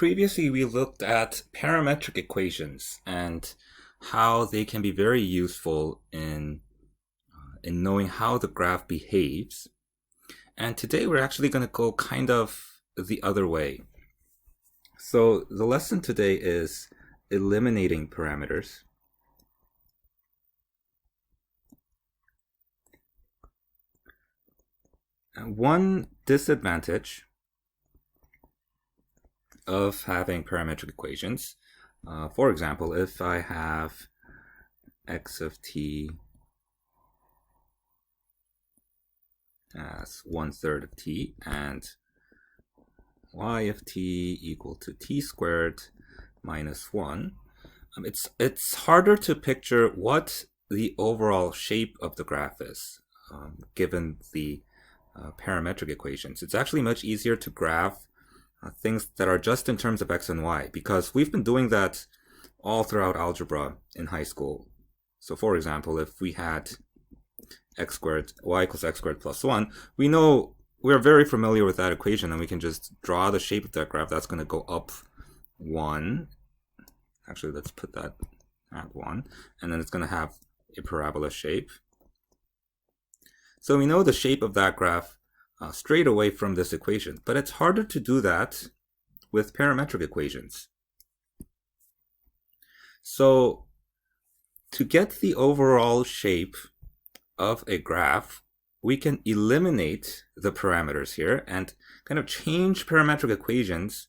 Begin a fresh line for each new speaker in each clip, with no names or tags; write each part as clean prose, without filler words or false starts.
Previously, we looked at parametric equations and how they can be very useful in knowing how the graph behaves. And today we're actually going to go kind of the other way. So the lesson today is eliminating parameters. And one disadvantage of having parametric equations, for example, if I have x of t as 1/3 of t and y of t equal to t squared minus 1, it's harder to picture what the overall shape of the graph is given the parametric equations. It's actually much easier to graph things that are just in terms of x and y, because we've been doing that all throughout algebra in high school. So for example, if we had x squared, y equals x squared plus 1, we know we're very familiar with that equation, and we can just draw the shape of that graph. That's going to go up 1. Actually, let's put that at 1. And then it's going to have a parabola shape. So we know the shape of that graph straight away from this equation, but it's harder to do that with parametric equations. So to get the overall shape of a graph, we can eliminate the parameters here and kind of change parametric equations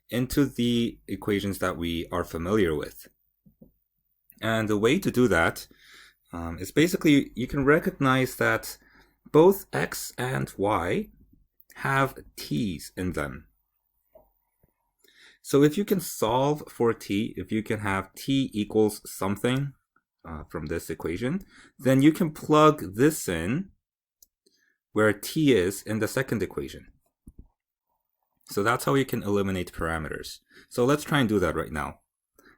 into the equations that we are familiar with. And the way to do that is basically you can recognize that both x and y have t's in them. So if you can solve for t, if you can have t equals something from this equation, then you can plug this in where t is in the second equation. So that's how you can eliminate parameters. So let's try and do that right now.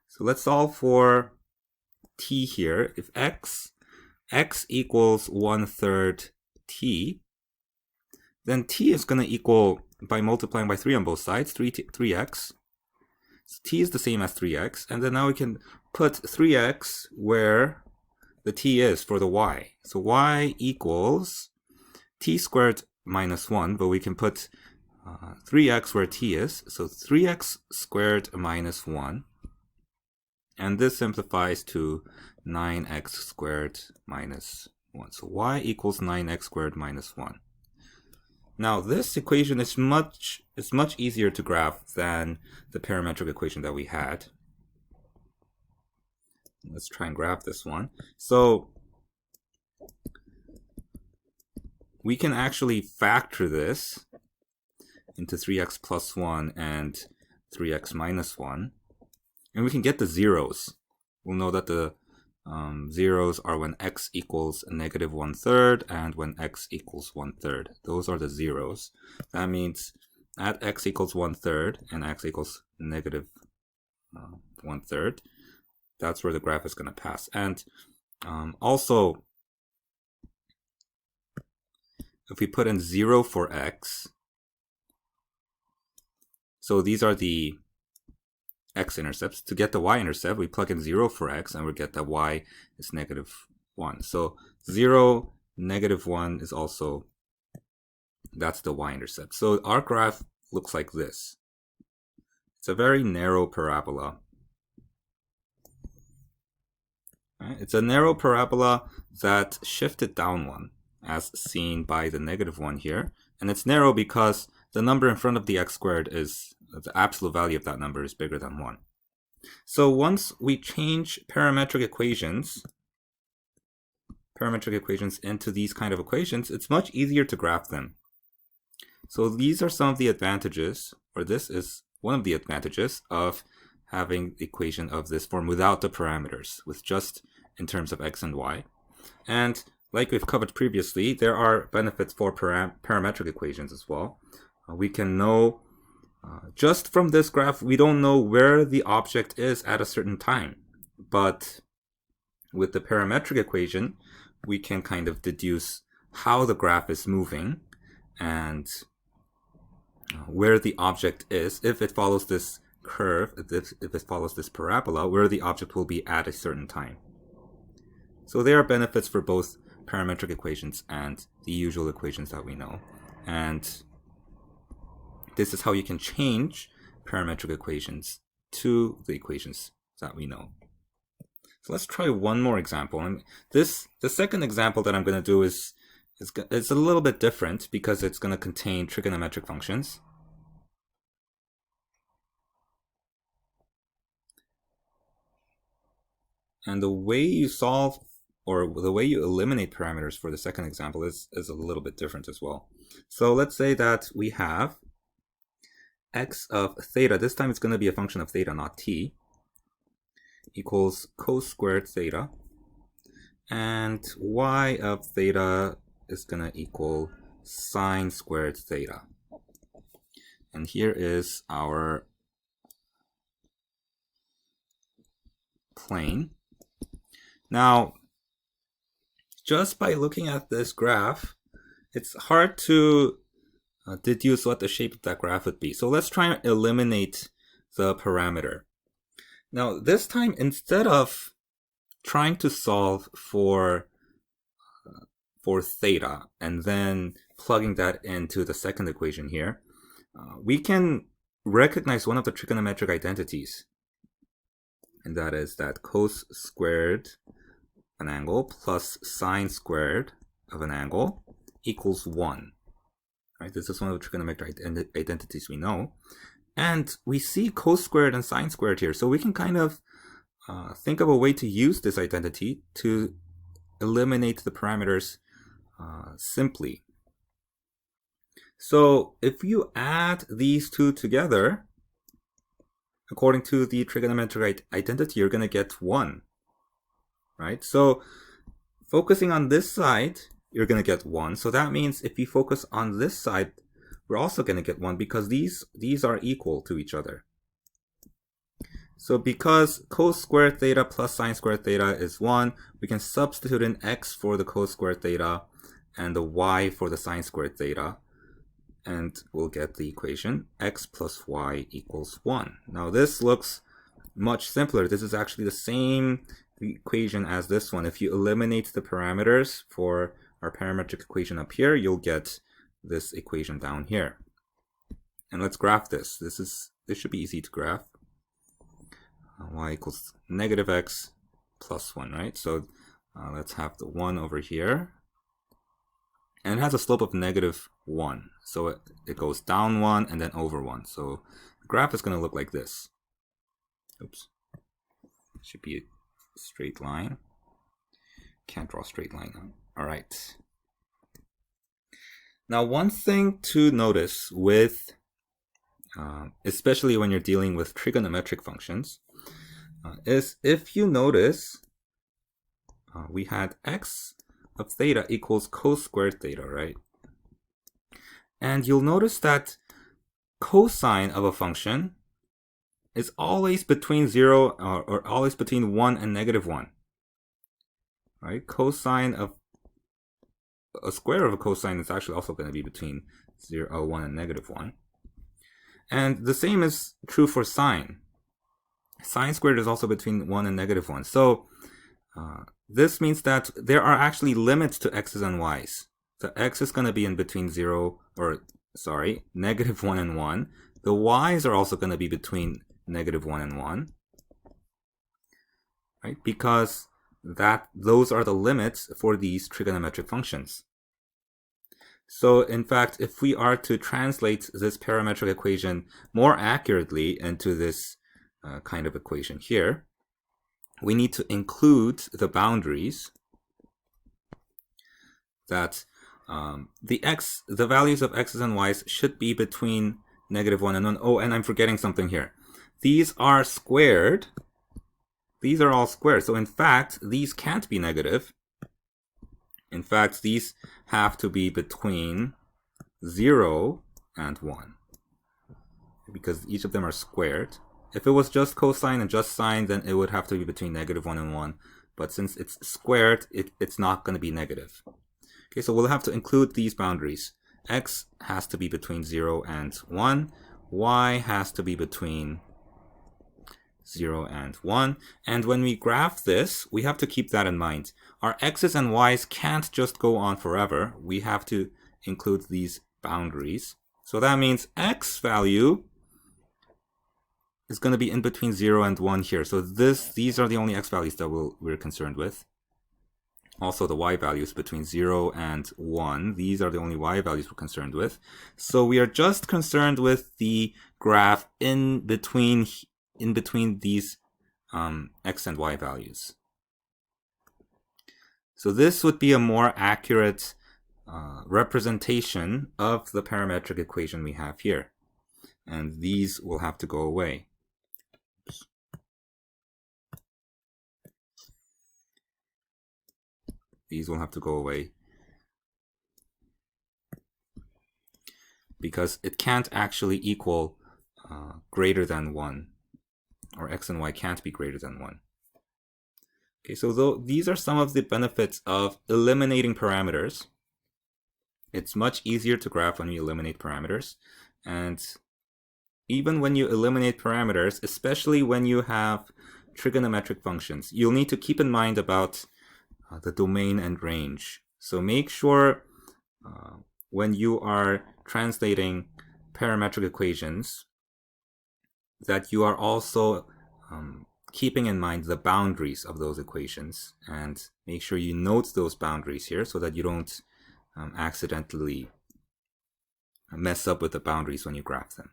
So let's solve for t here. If x equals 1/3 t, then t is going to equal, by multiplying by 3 on both sides, 3x. So t is the same as 3x, and then now we can put 3x where the t is for the y. So y equals t squared minus 1, but we can put 3x where t is, so 3x squared minus 1. And this simplifies to 9x squared minus 1. So y equals 9x squared minus 1. Now this equation is much easier to graph than the parametric equation that we had. Let's try and graph this one. So we can actually factor this into 3x plus 1 and 3x minus 1. And we can get the zeros. We'll know that the zeros are when x equals negative 1/3 and when x equals 1/3. Those are the zeros. That means at x equals 1/3 and x equals negative 1/3, that's where the graph is going to pass. And also, if we put in 0 for x, so these are the x-intercepts. To get the y-intercept, we plug in 0 for x, and we get that y is negative 1. So 0, negative 1 is also, that's the y-intercept. So our graph looks like this. It's a very narrow parabola. Right? It's a narrow parabola that shifted down 1, as seen by the negative 1 here. And it's narrow because the number in front of the x squared is, the absolute value of that number is bigger than 1. So once we change parametric equations into these kind of equations, it's much easier to graph them. So these are some of the advantages, or this is one of the advantages of having the equation of this form without the parameters, with just in terms of x and y. And like we've covered previously, there are benefits for parametric equations as well. We can know, just from this graph, we don't know where the object is at a certain time. But with the parametric equation, we can kind of deduce how the graph is moving and where the object is, if it follows this curve, if it follows this parabola, where the object will be at a certain time. So there are benefits for both parametric equations and the usual equations that we know. And this is how you can change parametric equations to the equations that we know. So let's try one more example. And the second example that I'm going to do is a little bit different because it's going to contain trigonometric functions. And the way you solve, or the way you eliminate parameters for the second example is a little bit different as well. So let's say that we have x of theta, this time it's going to be a function of theta, not t, equals cos squared theta, and y of theta is going to equal sine squared theta. And here is our plane. Now, just by looking at this graph, it's hard to deduce what the shape of that graph would be. So let's try and eliminate the parameter. Now, this time, instead of trying to solve for theta and then plugging that into the second equation here, we can recognize one of the trigonometric identities. And that is that cos squared an angle plus sine squared of an angle equals 1. Right? This is one of the trigonometric identities we know. And we see cos squared and sine squared here. So we can kind of think of a way to use this identity to eliminate the parameters simply. So if you add these two together, according to the trigonometric identity, you're going to get 1. Right? So focusing on this side, you're going to get 1. So that means if you focus on this side, we're also going to get 1 because these are equal to each other. So because cos squared theta plus sine squared theta is 1, we can substitute in x for the cos squared theta and the y for the sine squared theta. And we'll get the equation x plus y equals 1. Now this looks much simpler. This is actually the same equation as this one. If you eliminate the parameters for our parametric equation up here, you'll get this equation down here. And let's graph this. This should be easy to graph. Y equals negative x plus 1, right? So let's have the 1 over here. And it has a slope of negative 1. So it goes down 1 and then over 1. So the graph is going to look like this. Oops. It should be a straight line. Can't draw a straight line now. All right. Now, one thing to notice with, especially when you're dealing with trigonometric functions, is if you notice, we had x of theta equals cos squared theta, right? And you'll notice that cosine of a function is always between 0 or always between 1 and negative 1. Right? Cosine of a square of a cosine is actually also going to be between 1 and negative 1. And the same is true for sine. Sine squared is also between 1 and negative 1. So this means that there are actually limits to x's and y's. So x is going to be in between negative 1 and 1. The y's are also going to be between negative 1 and 1. Right? Because those are the limits for these trigonometric functions. So in fact, if we are to translate this parametric equation more accurately into this kind of equation here, we need to include the boundaries that the values of x's and y's should be between negative 1 and 1. Oh, and I'm forgetting something here. These are squared. These are all squared. So in fact, these can't be negative. In fact, these have to be between 0 and 1 because each of them are squared. If it was just cosine and just sine, then it would have to be between negative 1 and 1. But since it's squared, it's not going to be negative. Okay, so we'll have to include these boundaries. x has to be between 0 and 1, y has to be between 0 and 1. And when we graph this, we have to keep that in mind. Our x's and y's can't just go on forever. We have to include these boundaries. So that means x value is going to be in between 0 and 1 here. So these are the only x values that we're concerned with. Also, the y values between 0 and 1. These are the only y values we're concerned with. So we are just concerned with the graph in between these x and y values. So this would be a more accurate representation of the parametric equation we have here. And these will have to go away. These will have to go away because it can't actually equal greater than 1, or x and y can't be greater than 1. Okay, so these are some of the benefits of eliminating parameters. It's much easier to graph when you eliminate parameters. And even when you eliminate parameters, especially when you have trigonometric functions, you'll need to keep in mind about the domain and range. So make sure when you are translating parametric equations that you are also keeping in mind the boundaries of those equations, and make sure you note those boundaries here so that you don't accidentally mess up with the boundaries when you graph them.